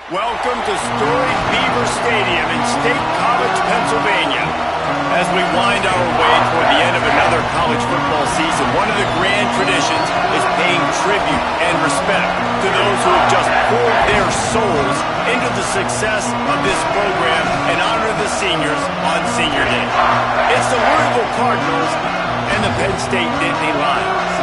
Welcome to storied Beaver Stadium in State College, Pennsylvania. As we wind our way toward the end of another college football season, one of the grand traditions is paying tribute and respect to those who have just poured their souls into the success of this program and honor the seniors on Senior Day. It's the Louisville Cardinals and the Penn State Nittany Lions.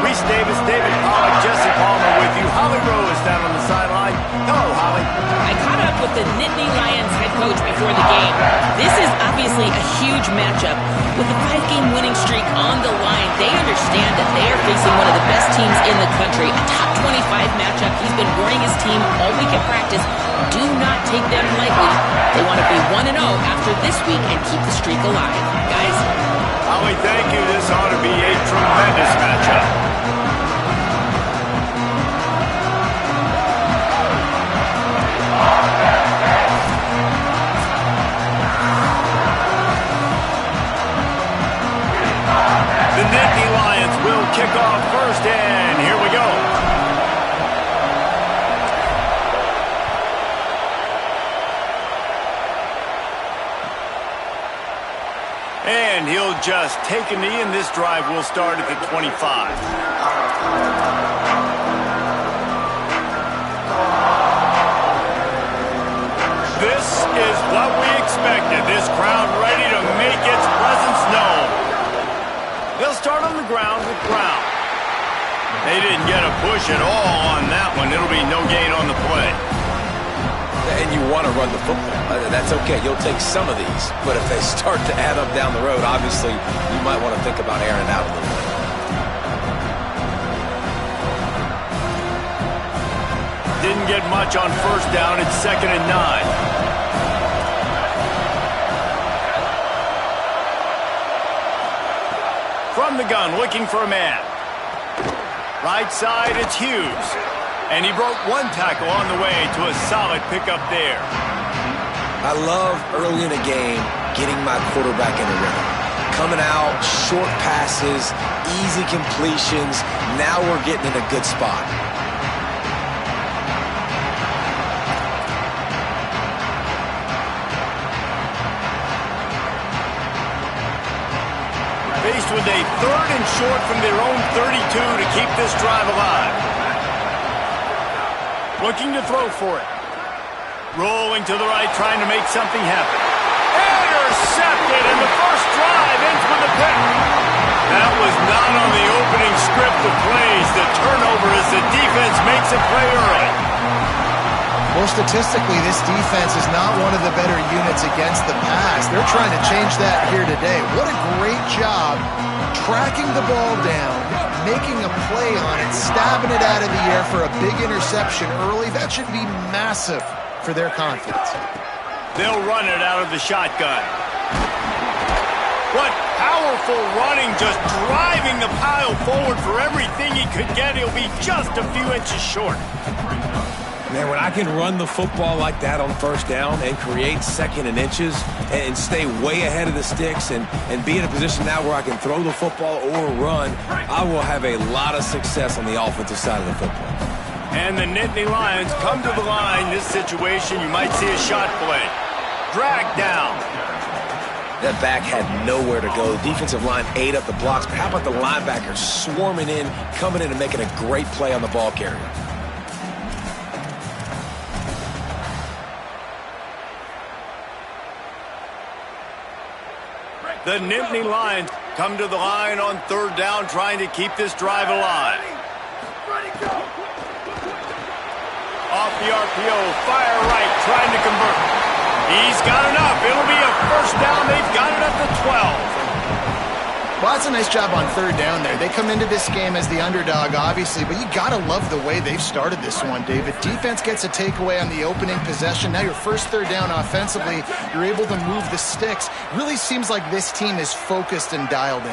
Reese Davis, David Pollack, Jesse Palmer with you. Holly Rowe is down on the sideline. Hello, Holly. I caught up with the Nittany Lions head coach before the game. This is obviously a huge matchup. With a 5-game winning streak on the line, they understand that they are facing one of the best teams in the country. A top 25 matchup. He's been warning his team all week at practice. Do not take them lightly. They want to be 1-0 after this week and keep the streak alive. Guys? Holly, thank you. This ought to be a tremendous matchup. The Nittany Lions will kick off first, and here we go. And he'll just take a knee, and this drive will start at the 25. This is what we expected. This crowd ready to make its presence known. They'll start on the ground with Brown. They didn't get a push at all on that one. It'll be no gain on the play. And you want to run the football. That's okay. You'll take some of these. But if they start to add up down the road, obviously, you might want to think about airing it out a little bit. Didn't get much on first down. It's 2nd and 9. From the gun, looking for a man. Right side, it's Hughes. And he broke one tackle on the way to a solid pickup there. I love early in a game getting my quarterback in a rhythm. Coming out, short passes, easy completions. Now we're getting in a good spot. Faced with a 3rd and short from their own 32 to keep this drive alive. Looking to throw for it. Rolling to the right, trying to make something happen. Intercepted, and the first drive ends with a pick. That was not on the opening script of plays. The turnover as the defense makes a play early. Well, statistically, this defense is not one of the better units against the pass. They're trying to change that here today. What a great job tracking the ball down, making a play on it, stabbing it out of the air for a big interception early. That should be massive for their confidence. They'll run it out of the shotgun. What powerful running, just driving the pile forward for everything he could get. He'll be just a few inches short. Man, when I can run the football like that on first down and create 2nd and inches and stay way ahead of the sticks and be in a position now where I can throw the football or run, I will have a lot of success on the offensive side of the football. And the Nittany Lions come to the line. This situation, you might see a shot play. Drag down. That back had nowhere to go. The defensive line ate up the blocks. But how about the linebackers swarming in, coming in and making a great play on the ball carrier? The Nittany Lions come to the line on 3rd down, trying to keep this drive alive. Off the RPO, fire right, trying to convert. He's got enough. It'll be a first down. They've got it at the 12. Well, that's a nice job on 3rd down there. They come into this game as the underdog, obviously, but you got to love the way they've started this one, David. Defense gets a takeaway on the opening possession. Now your first 3rd down offensively, you're able to move the sticks. Really seems like this team is focused and dialed in.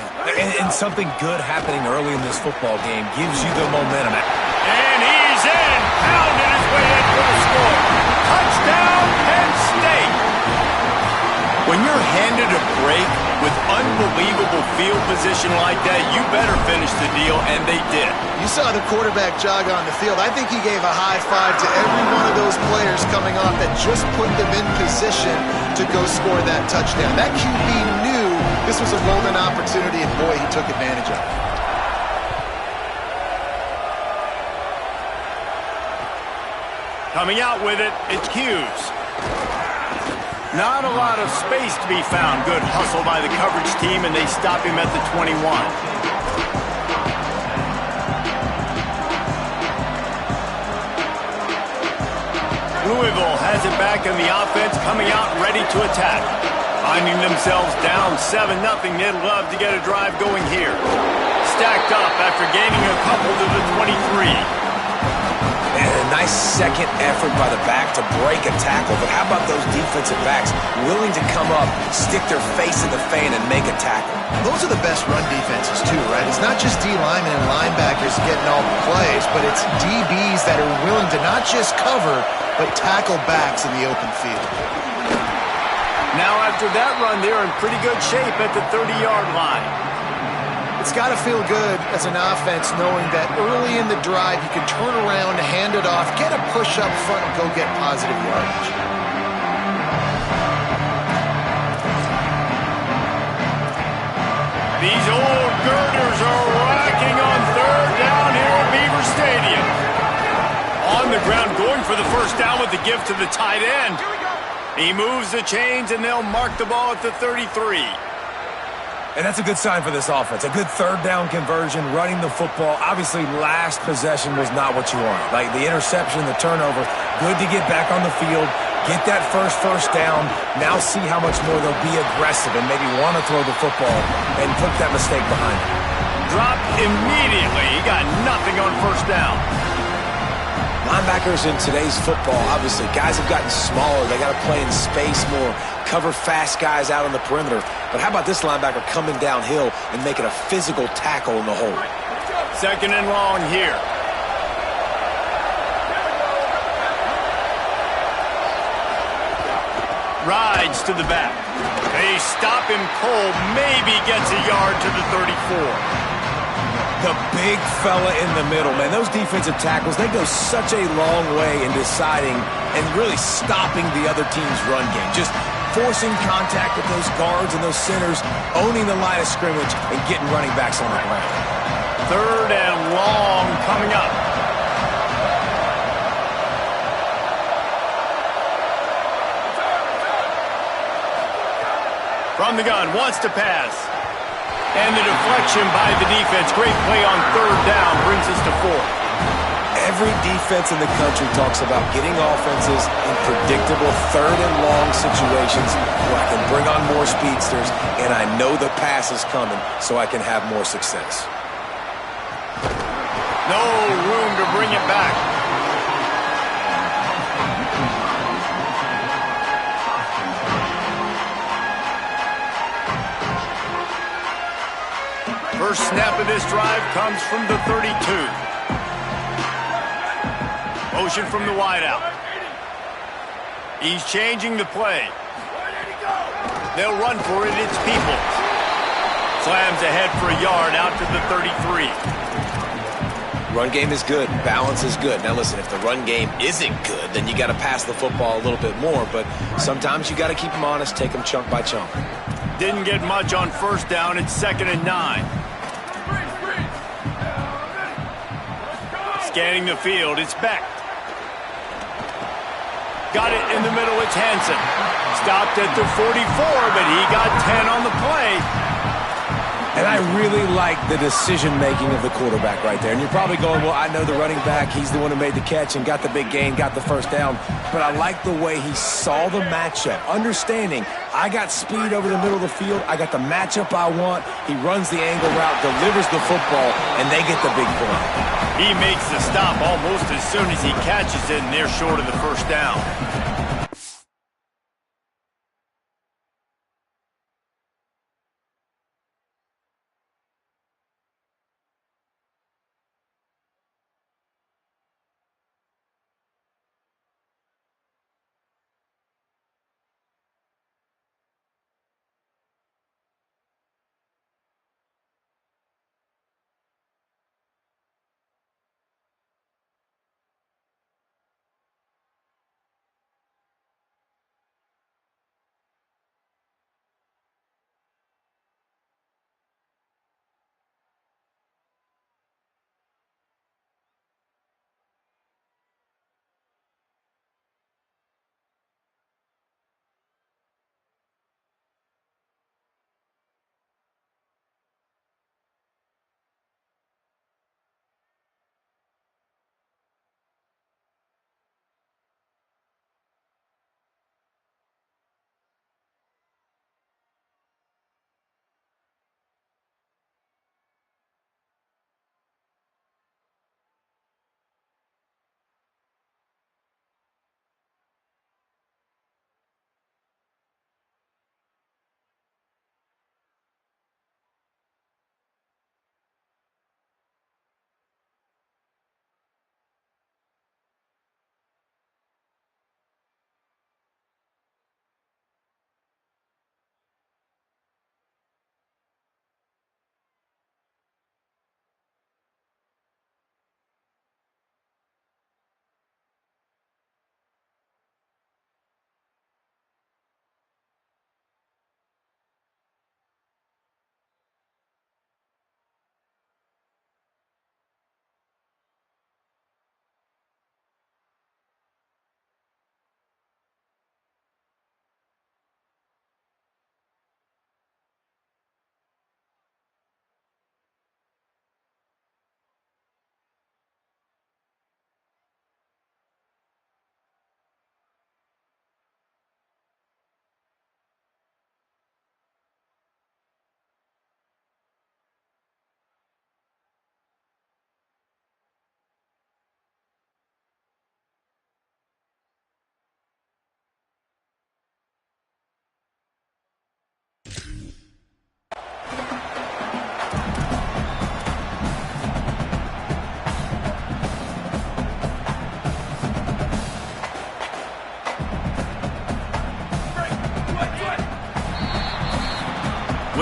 And something good happening early in this football game gives you the momentum. And he's in, pounding his way in for the score. Touchdown, Penn State. When you're handed a break with unbelievable field position like that, you better finish the deal, and they did. You saw the quarterback jog on the field. I think he gave a high five to every one of those players coming off that just put them in position to go score that touchdown. That QB knew this was a golden opportunity, and boy, he took advantage of it. Coming out with it, it's Hughes. Not a lot of space to be found. Good hustle by the coverage team, and they stop him at the 21. Louisville has it back in the offense, coming out ready to attack. Finding themselves down 7-0, they'd love to get a drive going here. Stacked up after gaining a couple to the 23. And a nice second effort by the back to break a tackle. But how about those defensive backs willing to come up, stick their face in the fan, and make a tackle? Those are the best run defenses too, right? It's not just D linemen and linebackers getting all the plays, but it's DBs that are willing to not just cover, but tackle backs in the open field. Now after that run, they're in pretty good shape at the 30-yard line. It's got to feel good as an offense knowing that early in the drive you can turn around, hand it off, get a push up front, and go get positive yardage. These old girders are rocking on third down here at Beaver Stadium. On the ground, going for the first down with the give to the tight end. He moves the chains, and they'll mark the ball at the 33. And that's a good sign for this offense. A good third down conversion, running the football. Obviously, last possession was not what you wanted. Like the interception, the turnover. Good to get back on the field, get that first down. Now see how much more they'll be aggressive and maybe want to throw the football and put that mistake behind them. Dropped immediately. He got nothing on first down. Linebackers in today's football, obviously, guys have gotten smaller. They got to play in space more, cover fast guys out on the perimeter. But how about this linebacker coming downhill and making a physical tackle in the hole? Second and long here. Rides to the back. They stop him cold, maybe gets a yard to the 34. The big fella in the middle, man. Those defensive tackles, they go such a long way in deciding and really stopping the other team's run game. Just forcing contact with those guards and those centers, owning the line of scrimmage, and getting running backs on the ground. Third and long coming up. From the gun, wants to pass. And the deflection by the defense. Great play on third down brings us to 4. Every defense in the country talks about getting offenses in predictable third and long situations where I can bring on more speedsters and I know the pass is coming so I can have more success. No room to bring it back. First snap of this drive comes from the 32. Motion from the wideout. He's changing the play. They'll run for it. It's Peoples. Slams ahead for a yard out to the 33. Run game is good. Balance is good. Now listen, if the run game isn't good, then you got to pass the football a little bit more. But sometimes you got to keep them honest, take them chunk by chunk. Didn't get much on first down. It's 2nd and 9. Scanning the field, it's Beck. Got it in the middle, it's Hansen. Stopped at the 44, but he got 10 on the play. And I really like the decision-making of the quarterback right there. And you're probably going, well, I know the running back. He's the one who made the catch and got the big gain, got the first down. But I like the way he saw the matchup, understanding I got speed over the middle of the field. I got the matchup I want. He runs the angle route, delivers the football, and they get the big play. He makes the stop almost as soon as he catches it, and they're short of the first down.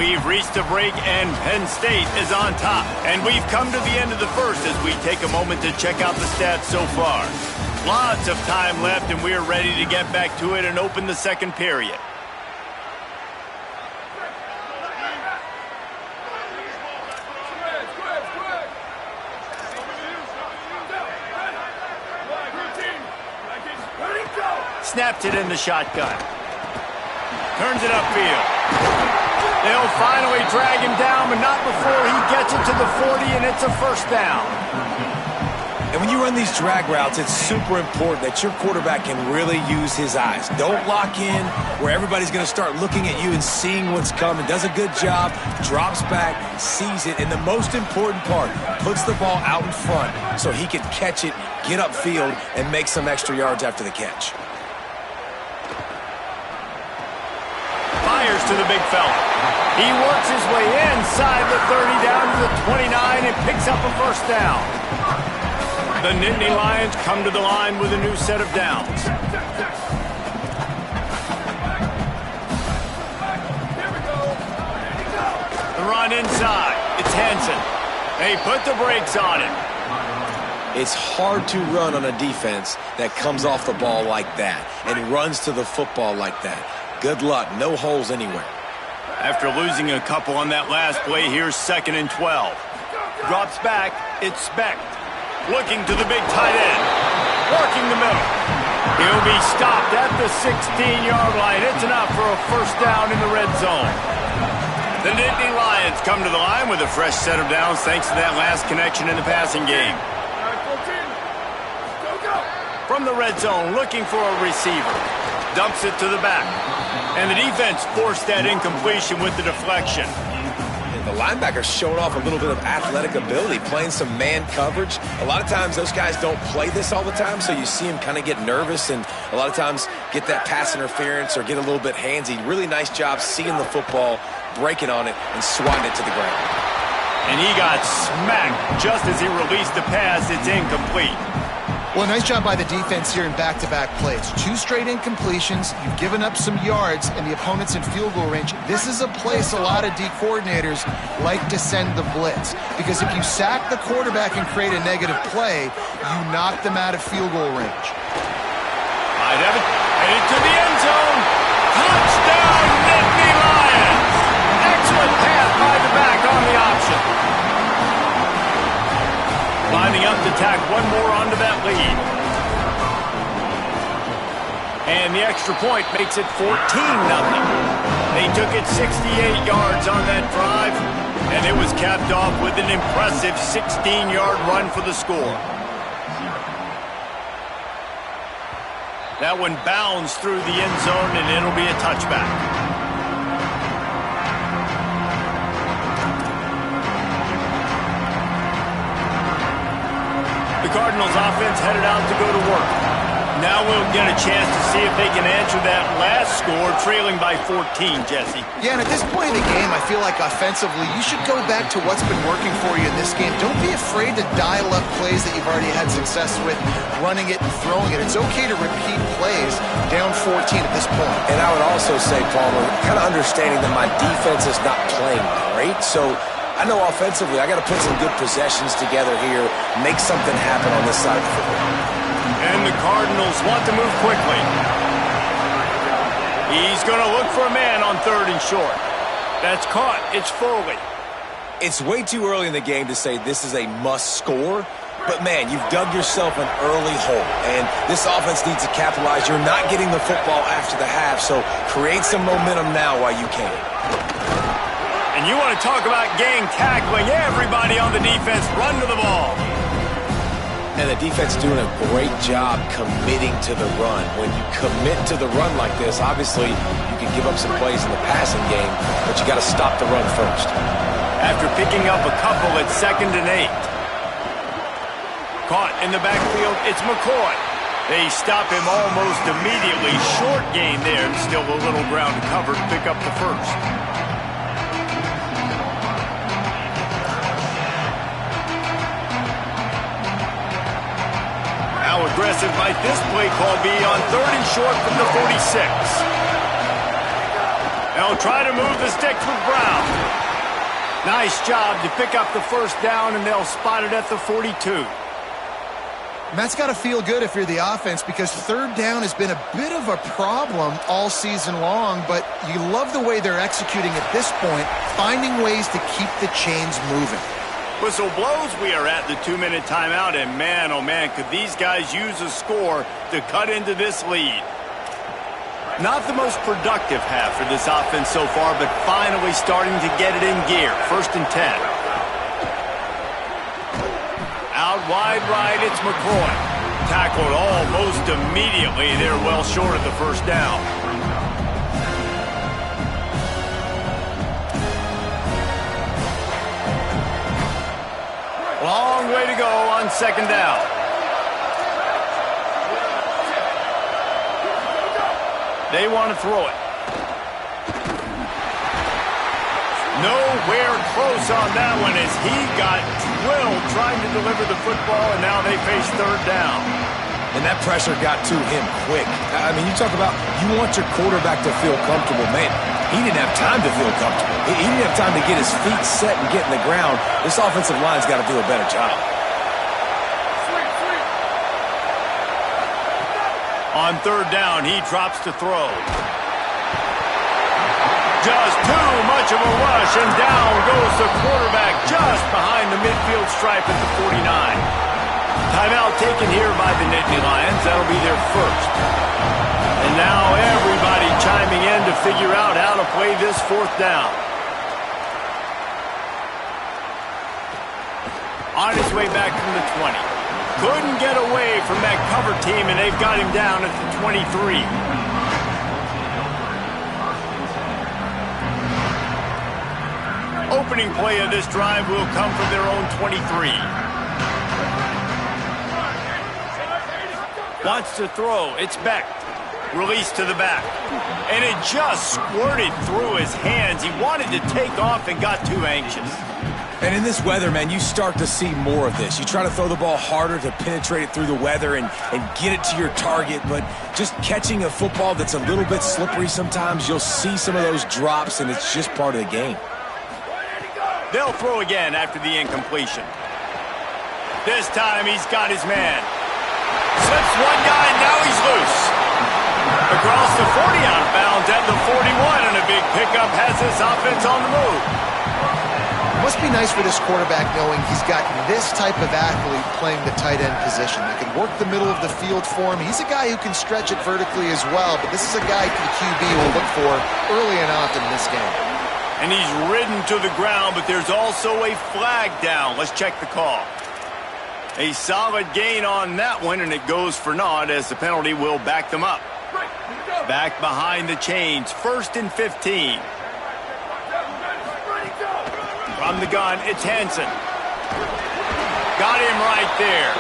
We've reached the break, and Penn State is on top. And we've come to the end of the first as we take a moment to check out the stats so far. Lots of time left, and we're ready to get back to it and open the second period. Snaps it in the shotgun. Turns it upfield. They'll finally drag him down, but not before he gets it to the 40, and it's a first down. And when you run these drag routes, it's super important that your quarterback can really use his eyes. Don't lock in where everybody's going to start looking at you and seeing what's coming. Does a good job, drops back, sees it, and the most important part, puts the ball out in front so he can catch it, get upfield, and make some extra yards after the catch. Fires to the big fella. He works his way inside the 30 down to the 29 and picks up a first down. The Nittany Lions come to the line with a new set of downs. The run inside. It's Henson. They put the brakes on him. It's hard to run on a defense that comes off the ball like that and runs to the football like that. Good luck. No holes anywhere. After losing a couple on that last play, here's 2nd and 12. Drops back. It's Specht. Looking to the big tight end. Working the middle. He'll be stopped at the 16-yard line. It's enough for a first down in the red zone. The Nittany Lions come to the line with a fresh set of downs thanks to that last connection in the passing game. From the red zone, looking for a receiver. Dumps it to the back. And the defense forced that incompletion with the deflection. The linebacker's showing off a little bit of athletic ability, playing some man coverage. A lot of times those guys don't play this all the time, so you see him kind of get nervous and a lot of times get that pass interference or get a little bit handsy. Really nice job seeing the football, breaking on it, and swatting it to the ground. And he got smacked just as he released the pass. It's incomplete. Well, nice job by the defense here in back-to-back plays. 2 straight incompletions, you've given up some yards, and the opponent's in field goal range. This is a place a lot of D coordinators like to send the blitz, because if you sack the quarterback and create a negative play, you knock them out of field goal range. Might have it. Headed to the end zone. Touchdown, Nittany Lions! Excellent pass by the back on the option. Lining up to tack one more onto that lead. And the extra point makes it 14-0. They took it 68 yards on that drive, and it was capped off with an impressive 16-yard run for the score. That one bounds through the end zone, and it'll be a touchback. The Cardinals offense headed out to go to work. Now we'll get a chance to see if they can answer that last score, trailing by 14, Jesse. Yeah, and at this point in the game, I feel like offensively, you should go back to what's been working for you in this game. Don't be afraid to dial up plays that you've already had success with, running it and throwing it. It's okay to repeat plays down 14 at this point. And I would also say, Palmer, kind of understanding that my defense is not playing great, so I know offensively I got to put some good possessions together here, make something happen on this side of the football. And the Cardinals want to move quickly. He's going to look for a man on 3rd and short. That's caught. It's Foley. It's way too early in the game to say this is a must score, but man, you've dug yourself an early hole, and this offense needs to capitalize. You're not getting the football after the half, so create some momentum now while you can. And you want to talk about gang tackling. Everybody on the defense run to the ball. And the defense doing a great job committing to the run. When you commit to the run like this, obviously you can give up some plays in the passing game, but you got to stop the run first. After picking up a couple at 2nd and 8. Caught in the backfield, it's McCoy. They stop him almost immediately. Short gain there, still a little ground to cover to pick up the first. How aggressive might this play call be on 3rd and short from the 46? They'll try to move the sticks with Brown. Nice job to pick up the first down, and they'll spot it at the 42. And that's got to feel good if you're the offense, because third down has been a bit of a problem all season long, but you love the way they're executing at this point, finding ways to keep the chains moving. Whistle blows, we are at the 2-minute timeout, and man, oh man, could these guys use a score to cut into this lead. Not the most productive half for this offense so far, but finally starting to get it in gear. 1st and 10. Out wide right, it's McCoy. Tackled almost immediately. They're well short of the first down. Long way to go on 2nd down. They want to throw it. Nowhere close on that one as he got drilled trying to deliver the football, and now they face 3rd down. And that pressure got to him quick. I mean, you talk about you want your quarterback to feel comfortable. Man, he didn't have time to feel comfortable. He didn't have time to get his feet set and get in the ground. This offensive line's got to do a better job. On 3rd down, he drops to throw. Just too much of a rush, and down goes the quarterback just behind the midfield stripe at the 49. Timeout taken here by the Nittany Lions. That'll be their first. And now everybody chiming in to figure out how to play this 4th down. On his way back from the 20. Couldn't get away from that cover team, and they've got him down at the 23. Opening play of this drive will come from their own 23. Wants to throw. It's Beck. Release to the back. And it just squirted through his hands. He wanted to take off and got too anxious. And in this weather, man, you start to see more of this. You try to throw the ball harder to penetrate it through the weather and get it to your target, but just catching a football that's a little bit slippery sometimes, you'll see some of those drops, and it's just part of the game. They'll throw again after the incompletion. This time he's got his man. Slips one guy, and now he's loose. Across the 40 out of bounds at the 41, and a big pickup has this offense on the move. Must be nice for this quarterback knowing he's got this type of athlete playing the tight end position. That can work the middle of the field for him. He's a guy who can stretch it vertically as well, but this is a guy the QB will look for early and often in this game. And he's ridden to the ground, but there's also a flag down. Let's check the call. A solid gain on that one, and it goes for naught as the penalty will back them up. Back behind the chains, 1st and 15. From the gun, it's Hansen. Got him right there.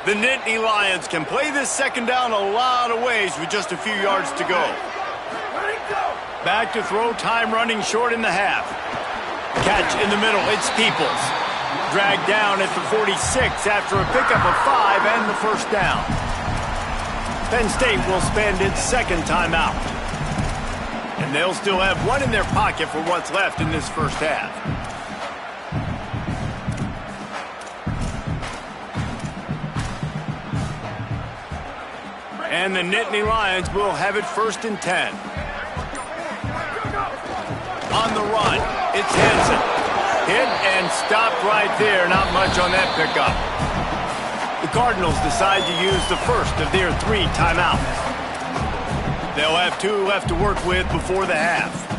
The Nittany Lions can play this 2nd down a lot of ways with just a few yards to go. Back to throw, time running short in the half. Catch in the middle, it's Peoples. Dragged down at the 46 after a pickup of 5 and the 1st down. Penn State will spend its 2nd timeout. And they'll still have one in their pocket for what's left in this 1st half. And the Nittany Lions will have it 1st and 10. On the run, it's Hansen. Hit and stopped right there. Not much on that pickup. The Cardinals decide to use the first of their 3 timeouts. They'll have 2 left to work with before the half.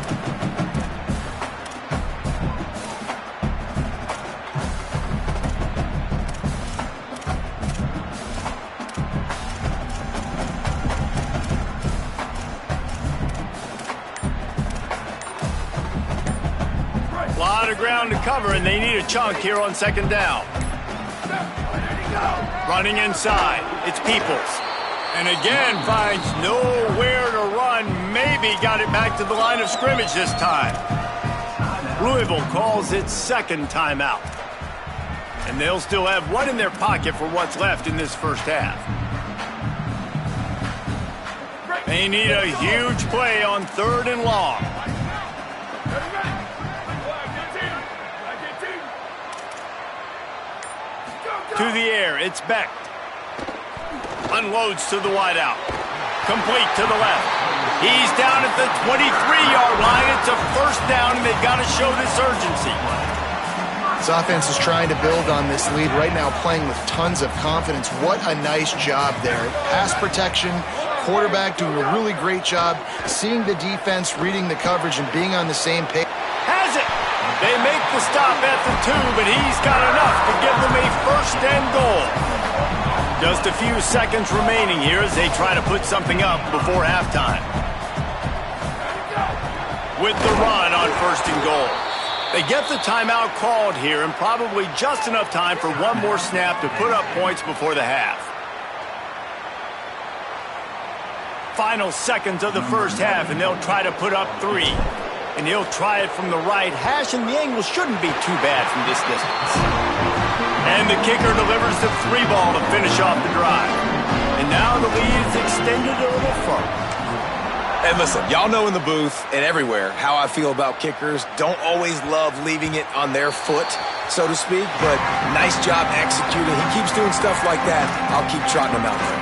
A lot of ground to cover, and they need a chunk here on 2nd down. Running inside, it's Peoples. And again finds nowhere to run. run maybe got it back to the line of scrimmage this time. Louisville calls its second timeout. And they'll still have one in their pocket for what's left in this first half. They need a huge play on 3rd and long. To the air, it's Beck. Unloads to the wideout. Complete to the left. He's down at the 23-yard line. It's a first down, and they've got to show this urgency. This offense is trying to build on this lead right now, playing with tons of confidence. What a nice job there. Pass protection, quarterback doing a really great job, seeing the defense, reading the coverage, and being on the same page. Has it! They make the stop at the 2, but he's got enough to give them a first and goal. Just a few seconds remaining here as they try to put something up before halftime. With the run on 1st and goal. They get the timeout called here and probably just enough time for one more snap to put up points before the half. Final seconds of the first half, and they'll try to put up 3. And he'll try it from the right hash, and the angle shouldn't be too bad from this distance. And the kicker delivers the 3 ball to finish off the drive. And now the lead is extended a little further. And listen, y'all know in the booth and everywhere how I feel about kickers. Don't always love leaving it on their foot, so to speak, but nice job executing. He keeps doing stuff like that. I'll keep trotting him out there.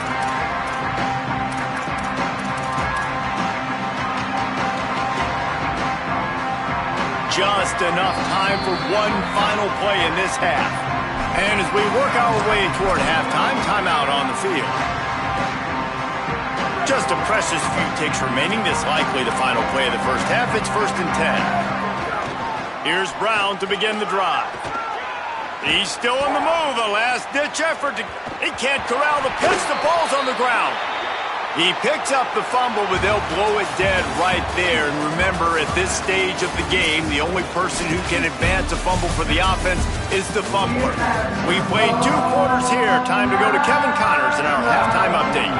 Just enough time for one final play in this half. And as we work our way toward halftime, timeout on the field. Just a precious few ticks remaining. This likely the final play of the first half. It's 1st and 10. Here's Brown to begin the drive. He's still on the move. A last-ditch effort. He can't corral the pitch. The ball's on the ground. He picks up the fumble, but they'll blow it dead right there. And remember, at this stage of the game, the only person who can advance a fumble for the offense is the fumbler. We played 2 quarters here. Time to go to Kevin Connors in our halftime update.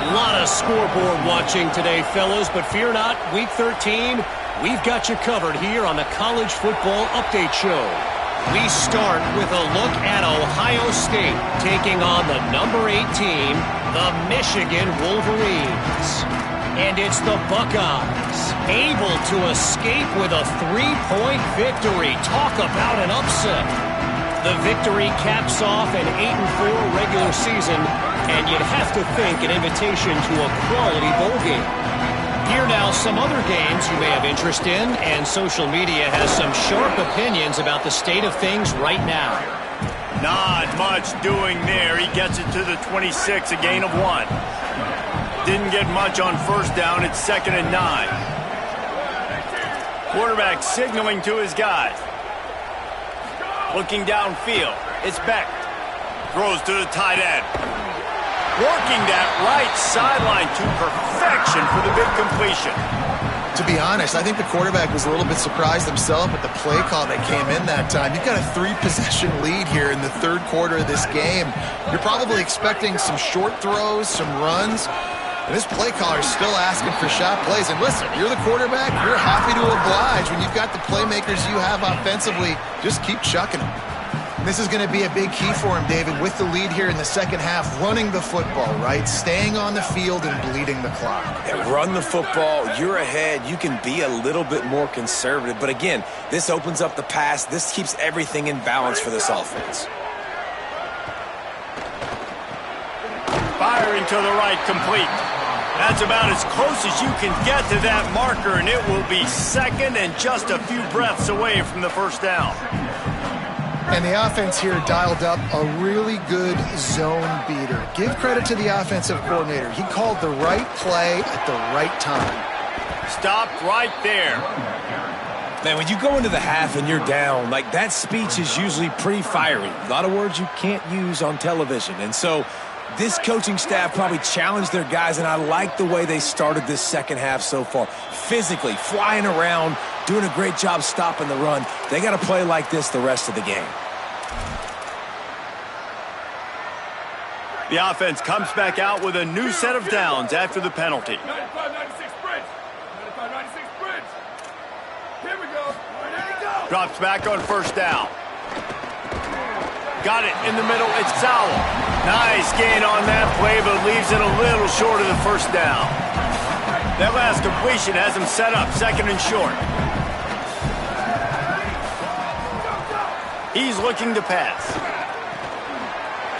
A lot of scoreboard watching today, fellas, but fear not, Week 13, we've got you covered here on the College Football Update Show. We start with a look at Ohio State taking on the number 8 team, the Michigan Wolverines. And it's the Buckeyes, able to escape with a 3-point victory. Talk about an upset. The victory caps off an 8-4 regular season, and you'd have to think an invitation to a quality bowl game. Here now, some other games you may have interest in, and social media has some sharp opinions about the state of things right now. Not much doing there. He gets it to the 26, a gain of 1. Didn't get much on first down. It's 2nd and 9. Quarterback signaling to his guys. Looking downfield. It's Beck. Throws to the tight end. Working that right sideline to perfection for the big completion. To be honest, I think the quarterback was a little bit surprised himself at the play call that came in that time. You've got a 3-possession lead here in the 3rd quarter of this game. You're probably expecting some short throws, some runs, and this play caller is still asking for shot plays. And listen, you're the quarterback, you're happy to oblige. When you've got the playmakers you have offensively, just keep chucking them. This is going to be a big key for him, David, with the lead here in the second half, running the football, right? Staying on the field and bleeding the clock. Yeah, run the football. You're ahead. You can be a little bit more conservative. But again, this opens up the pass. This keeps everything in balance for this offense. Firing to the right, complete. That's about as close as you can get to that marker, and it will be 2nd and just a few breaths away from the first down. And the offense here dialed up a really good zone beater. Give credit to the offensive coordinator. He called the right play at the right time. Stopped right there. Man, when you go into the half and you're down, like that speech is usually pretty fiery. A lot of words you can't use on television. And so this coaching staff probably challenged their guys, and I like the way they started this second half so far. Physically, flying around, doing a great job stopping the run. They got to play like this the rest of the game. The offense comes back out with a new set of downs after the penalty. Drops back on first down. Got it in the middle. It's Sowell. Nice gain on that play, but leaves it a little short of the first down. That last completion has him set up second and short. He's looking to pass.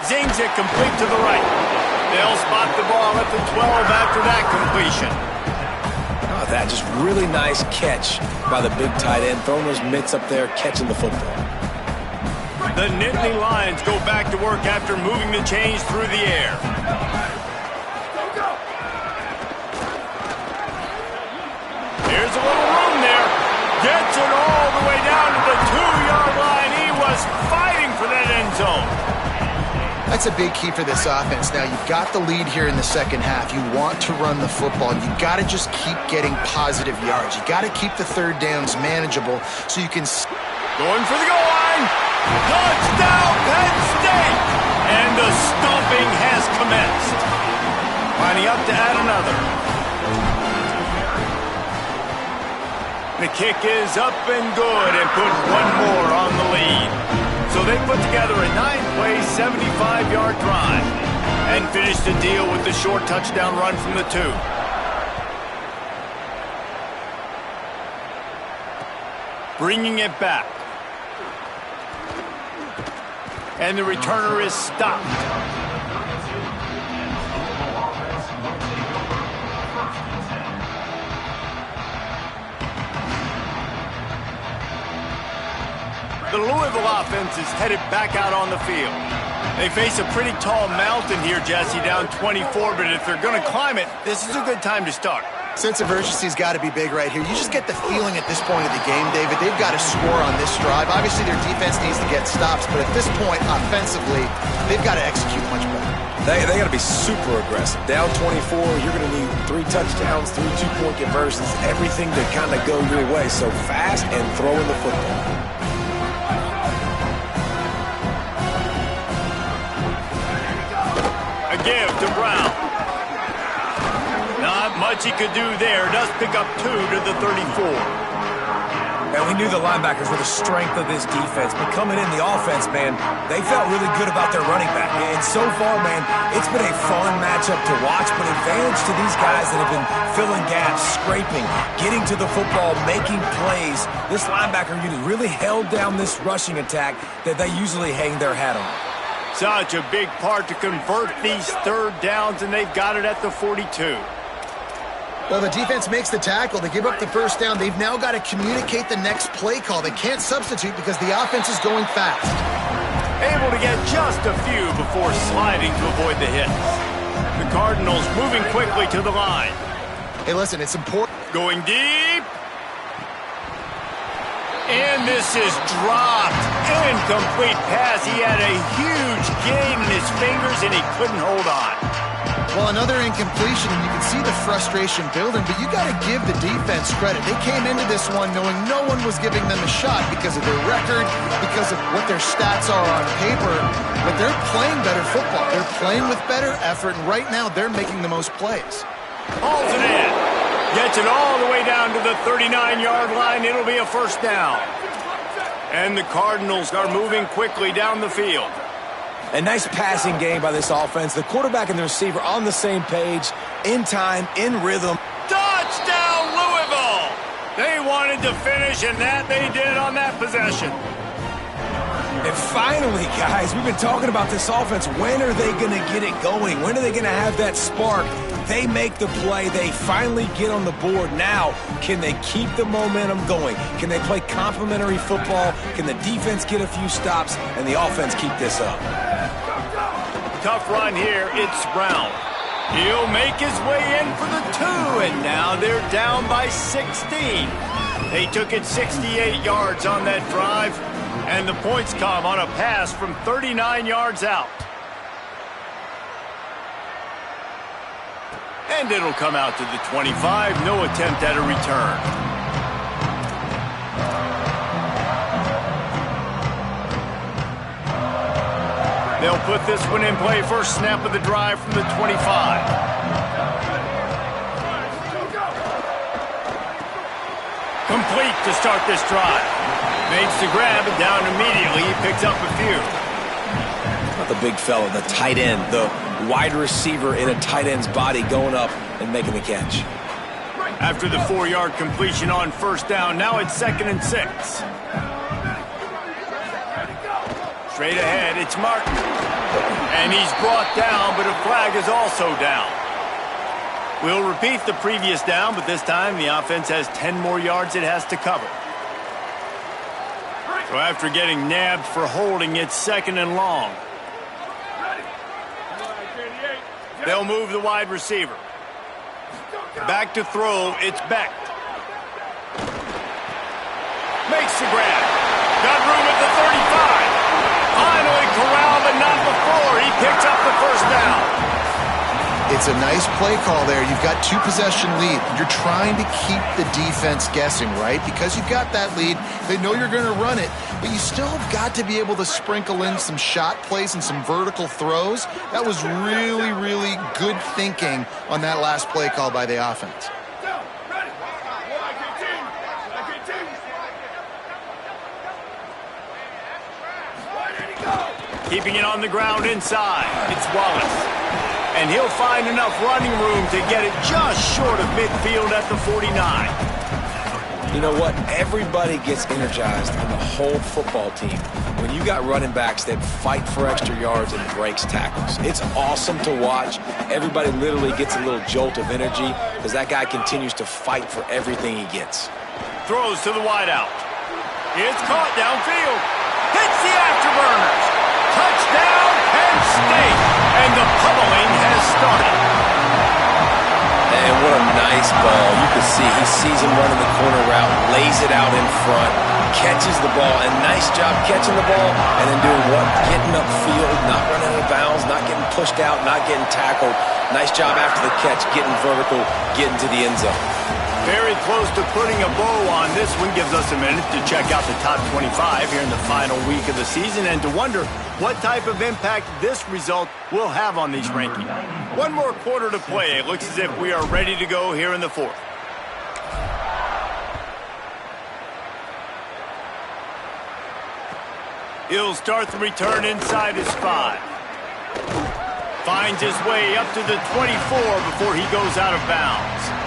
Zings it complete to the right. They'll spot the ball at the 12 after that completion. Oh, that just really nice catch by the big tight end, throwing those mitts up there, catching the football. The Nittany Lions go back to work after moving the chains through the air. Here's a little room there. Gets it all the way down to the 2-yard line. He was fighting for that end zone. That's a big key for this offense. Now, you've got the lead here in the second half. You want to run the football. You got to just keep getting positive yards. You got to keep the third downs manageable so you can... Going for the goal line. Touchdown, Penn State! And the stomping has commenced. Lining up to add another. The kick is up and good and put one more on the lead. So they put together a 9-play, 75-yard drive and finished the deal with the short touchdown run from the 2. Bringing it back. And the returner is stopped. The Louisville offense is headed back out on the field. They face a pretty tall mountain here, Jesse, down 24, but if they're going to climb it, this is a good time to start. Sense of urgency's got to be big right here. You just get the feeling at this point of the game, David, they've got to score on this drive. Obviously, their defense needs to get stops, but at this point, offensively, they've got to execute much better. They got to be super aggressive. Down 24, you're going to need 3 touchdowns, 3 2-point conversions, everything to kind of go your way. So fast and throwing the football. A give to Brown. Not much he could do there. Does pick up 2 to the 34. And we knew the linebackers were the strength of this defense, but coming in the offense, man, they felt really good about their running back. And so far, man, it's been a fun matchup to watch, but advantage to these guys that have been filling gaps, scraping, getting to the football, making plays. This linebacker unit really held down this rushing attack that they usually hang their hat on. Such a big part to convert these third downs, and they've got it at the 42. Well, the defense makes the tackle. They give up the first down. They've now got to communicate the next play call. They can't substitute because the offense is going fast. Able to get just a few before sliding to avoid the hits. The Cardinals moving quickly to the line. Hey, listen, it's important. Going deep. And this is dropped. Incomplete pass. He had a huge gain in his fingers, and he couldn't hold on. Well, another incompletion, and you can see the frustration building, but you got to give the defense credit. They came into this one knowing no one was giving them a shot because of their record, because of what their stats are on paper, but they're playing better football. They're playing with better effort, and right now they're making the most plays. Hauls it in. Gets it all the way down to the 39-yard line. It'll be a first down. And the Cardinals are moving quickly down the field. A nice passing game by this offense. The quarterback and the receiver on the same page, in time, in rhythm. Touchdown, Louisville! They wanted to finish, and that they did on that possession. And finally, guys, we've been talking about this offense. When are they going to get it going? When are they going to have that spark? They make the play. They finally get on the board. Now, can they keep the momentum going? Can they play complementary football? Can the defense get a few stops and the offense keep this up? Tough run here. It's Brown. He'll make his way in for the 2, and now they're down by 16. They took it 68 yards on that drive, and the points come on a pass from 39 yards out. And it'll come out to the 25. No attempt at a return. They'll put this one in play. First snap of the drive from the 25. Complete to start this drive. Makes the grab and down immediately. He picks up a few. Not the big fella, the tight end, the wide receiver in a tight end's body going up and making the catch. After the 4-yard completion on first down, now it's 2nd and 6. Straight ahead, it's Martin. And he's brought down, but a flag is also down. We'll repeat the previous down, but this time the offense has 10 more yards it has to cover. So after getting nabbed for holding, it's 2nd and long. They'll move the wide receiver. Back to throw, it's Beck. Makes the grab. Got room at the 35. Finally corralled, but not before. He picks up the first down. It's a nice play call there. You've got 2-possession lead. You're trying to keep the defense guessing, right? Because you've got that lead, they know you're going to run it, but you still have got to be able to sprinkle in some shot plays and some vertical throws. That was really, really good thinking on that last play call by the offense. Keeping it on the ground inside. It's Wallace. And he'll find enough running room to get it just short of midfield at the 49. You know what? Everybody gets energized on the whole football team when you got running backs that fight for extra yards and breaks tackles. It's awesome to watch. Everybody literally gets a little jolt of energy because that guy continues to fight for everything he gets. Throws to the wideout. It's caught downfield. Hits the afterburners. Touchdown, Penn State. And the pummeling has started. And what a nice ball. You can see he sees him running the corner route, lays it out in front, catches the ball, and nice job catching the ball and then doing what? Getting upfield, not running out of bounds, not getting pushed out, not getting tackled. Nice job after the catch, getting vertical, getting to the end zone. Very close to putting a bow on this one. Gives us a minute to check out the top 25 here in the final week of the season and to wonder what type of impact this result will have on these rankings. One more quarter to play. It looks as if we are ready to go here in the 4th. He'll start the return inside his 5. Finds his way up to the 24 before he goes out of bounds.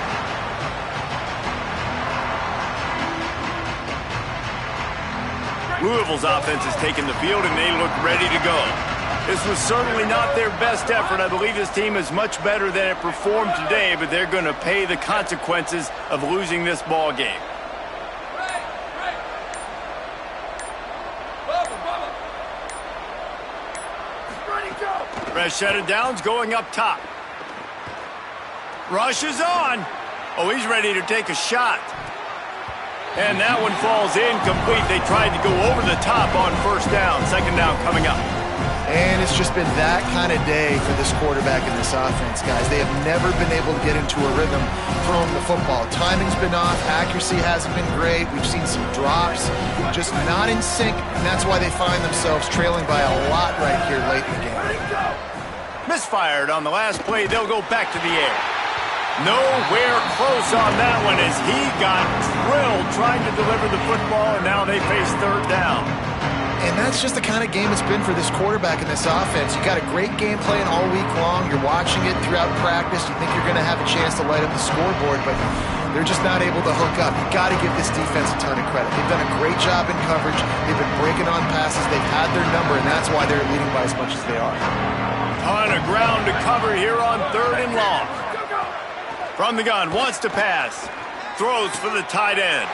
Louisville's offense has taken the field, and they look ready to go. This was certainly not their best effort. I believe this team is much better than it performed today, but they're going to pay the consequences of losing this ball game. Fresh set of downs going up top. Rush is on. Oh, he's ready to take a shot. And that one falls incomplete. They tried to go over the top on first down. 2nd down coming up. And it's just been that kind of day for this quarterback and this offense, guys. They have never been able to get into a rhythm throwing the football. Timing's been off. Accuracy hasn't been great. We've seen some drops. Just not in sync, and that's why they find themselves trailing by a lot right here late in the game. Misfired on the last play. They'll go back to the air. Nowhere close on that one as he got drilled trying to deliver the football, and now they face 3rd down. And that's just the kind of game it's been for this quarterback and this offense. You got a great game plan all week long. You're watching it throughout practice. You think you're going to have a chance to light up the scoreboard, but they're just not able to hook up. You got to give this defense a ton of credit. They've done a great job in coverage. They've been breaking on passes. They've had their number, and that's why they're leading by as much as they are. Ton of ground to cover here on 3rd and long. From the gun, wants to pass. Throws for the tight end.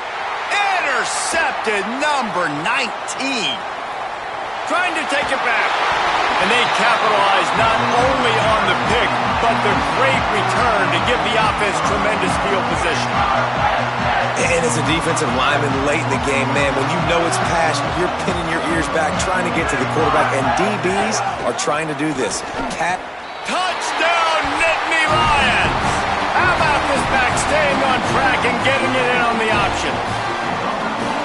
Intercepted, number 19. Trying to take it back. And they capitalize not only on the pick, but the great return to give the offense tremendous field position. And as a defensive lineman late in the game, man, when you know it's past, you're pinning your ears back, trying to get to the quarterback, and DBs are trying to do this. Touchdown, Nittany Lions! How about this back staying on track and getting it in on the option?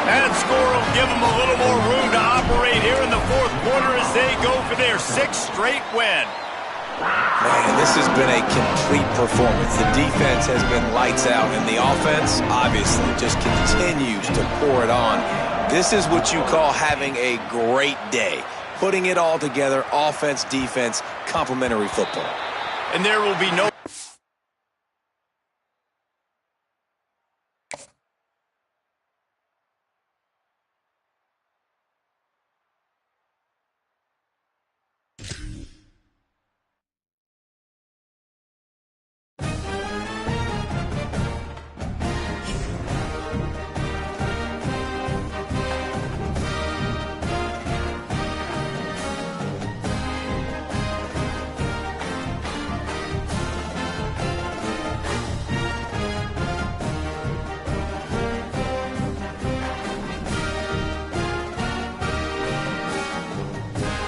That score will give them a little more room to operate here in the 4th quarter as they go for their 6th straight win. Man, this has been a complete performance. The defense has been lights out, and the offense, obviously, just continues to pour it on. This is what you call having a great day. Putting it all together, offense, defense, complementary football. And there will be no...